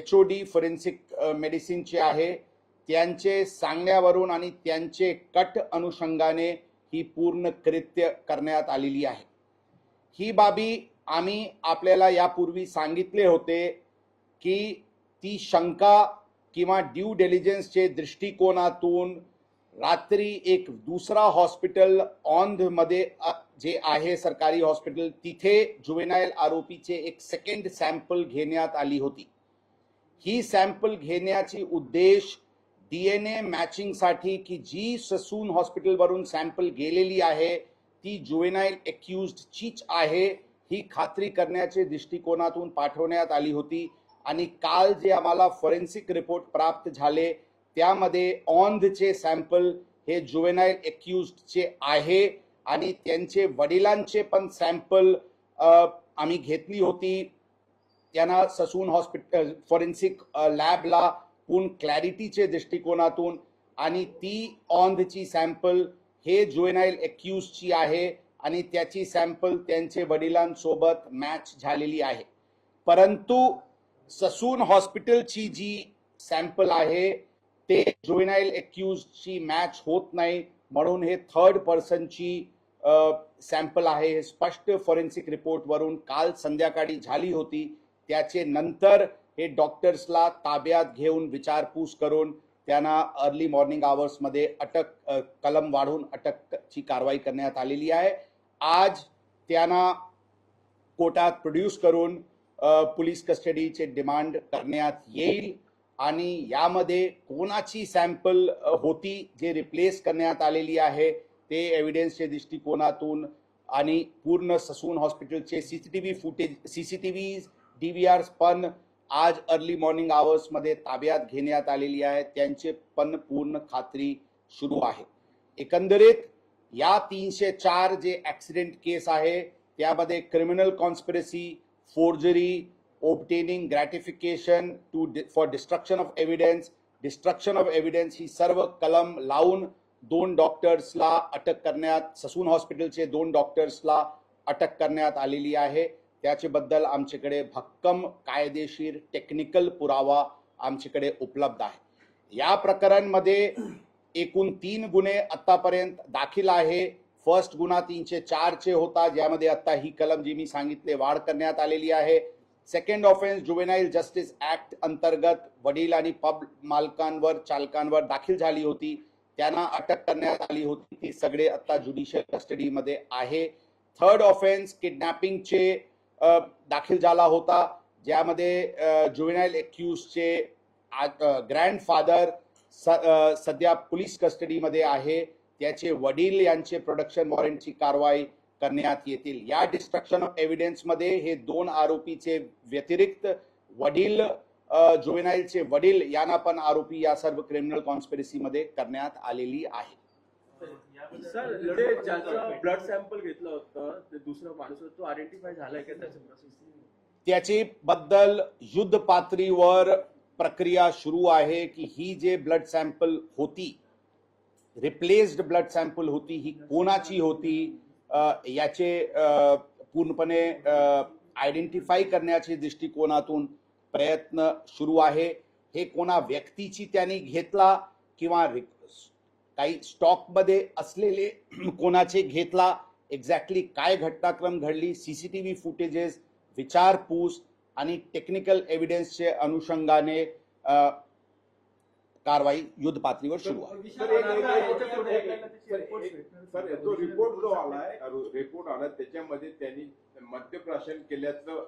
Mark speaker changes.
Speaker 1: HOD forensic मेडिसिनचे आहे, त्यांचे सांगण्यावरून आणि त्यांचे कट अनुषंगाने ही पूर्ण कृत्य करण्यात आलेली आहे। ही बाबी आम्ही आपल्याला यापूर्वी सांगितले होते की ती शंका किंवा ड्यू डिलिजन्सचे दृष्टिकोनातून रात्री एक दुसरा हॉस्पिटल औंध मध्ये जे आहे सरकारी हॉस्पिटल, तिथे जुवेनाइल आरोपीचे एक सेकंड सॅम्पल घेण्यात आली होती। ही सॅम्पल घेण्याची उद्देश DNA मॅचिंग साठी की जी ससून हॉस्पिटल वरून सॅम्पल गेलेली आहे ती जुवेनाइल एक्युज्ड चीच आहे ही खात्री करण्याचे दृष्टिकोनातून पाठवण्यात आली होती। आणि काल जे आम्हाला फॉरेन्सिक रिपोर्ट प्राप्त झाले त्यामध्ये औंधचे सॅम्पल हे जुवेनाइल एक्युज्डचे आहे आणि त्यांचे वडिलांचे पण सॅम्पल आम्ही घेतली होती। त्यांना ससून हॉस्पिटल फॉरेन्सिक लॅबला पूर्ण क्लॅरिटीचे दृष्टिकोनातून, आणि ती औंधची सॅम्पल हे जुवेनाइल एक्युज्डची आहे आणि त्याची सॅम्पल त्यांचे वडिलांसोबत मॅच झालेली आहे। परंतु ससून हॉस्पिटलची जी सॅम्पल आहे ते जुवेनाइल एक्युज्डची मॅच होत नाही, म्हणून हे थर्ड पर्सनची सॅम्पल आहे। हे स्पष्ट फॉरेन्सिक रिपोर्ट वरून काल संध्याकाळी झाली होती। त्याचे नंतर हे डॉक्टर्सला ताब्यात घेऊन विचारपूस करून त्यांना अर्ली मॉर्निंग आवर्स मध्ये कलम वाढवून अटकची कारवाई करण्यात आलेली आहे। आज त्यांना कोर्टात प्रोड्यूस करून पोलीस कस्टडीचे डिमांड करण्यात येईल आणि यामध्ये कोणाची सॅम्पल होती जे रिप्लेस करण्यात आलेली आहे ते एव्हिडन्सच्या दृष्टिकोनातून आणि पूर्ण ससून हॉस्पिटलचे सीसीटीव्ही DVRs पण आज अर्ली मॉर्निंग आवर्स मध्ये ताब्यात घेण्यात आलेली आहे, त्यांचे पण पूर्ण खात्री सुरू आहे। एकंदरीत या 304 जे ऍक्सिडेंट केस आहे त्यामध्ये criminal conspiracy, forgery, obtaining gratification for destruction of evidence ही सर्व कलम लावून दोन डॉक्टर्सला अटक करण्यात, ससून हॉस्पिटलचे 2 डॉक्टर्सला अटक करण्यात आलेली आहे। त्याच्याबद्दल आमच्याकडे भक्कम कायदेशीर टेक्निकल पुरावा आमच्याकडे उपलब्ध आहे। या प्रकरणामध्ये एकूण 3 गुन्हे आतापर्यंत दाखल आहे। फर्स्ट गुन्हा 304 चे होता, ज्यामध्ये आता ही कलम जी मी सांगितले वाढ करण्यात आलेली आहे। Second offence juvenile justice act अंतर्गत वडील आणि पब मालकांवर चालकांवर दाखल झाली होती, त्यांना अटक करण्यात आली होती। ती सगळे आता ज्युडिशियल कस्टडीमध्ये आहे। थर्ड ऑफेन्स किडनॅपिंगचे दाखल झाला होता, ज्यामध्ये जुवेनाइल एक्युज्डचे ग्रँडफादर सध्या पोलीस कस्टडीमध्ये आहे। त्याचे वडील यांचे प्रोडक्शन वॉरंटची कारवाई करण्यात येतील। या डिस्ट्रक्शन ऑफ एव्हिडन्स मध्ये हे 2 आरोपीचे व्यतिरिक्त वडील जुवेनाइलचे वडील यांना पण आरोपी या सर्व क्रिमिनल कॉन्स्पिरसी मध्ये करण्यात आलेली आहे।
Speaker 2: सर, ज्याचा ब्लड सॅम्पल घेतलं होतं ते दुसरा माणूस तो आयडेंटिफाय झालाय का त्याच्या प्रोसेस?
Speaker 1: त्याची बद्दल युद्ध पातळीवर प्रक्रिया सुरू आहे की ही जे ब्लड सॅम्पल होती, रिप्लेस्ड ब्लड सॅम्पल होती, ही कोणाची होती याचे पूर्णपणे आयडेंटिफाय करण्याच्या दृष्टिकोनातून प्रयत्न सुरू आहे। हे कोणा व्यक्तीची त्यांनी घेतला किंवा काही स्टॉक मध्ये असलेले कोणाचे घेतला, एक्झॅक्टली काय घटनाक्रम घडली, सीसीटीव्ही फुटेजेस, विचारपूस आणि टेक्निकल एव्हिडन्सचे अनुषंगाने कारवाई युद्ध पातळीवर सुरू आहे।
Speaker 3: सर, तो रिपोर्ट जो आलाय त्याच्यामध्ये त्यांनी मद्यप्राशन केल्याचं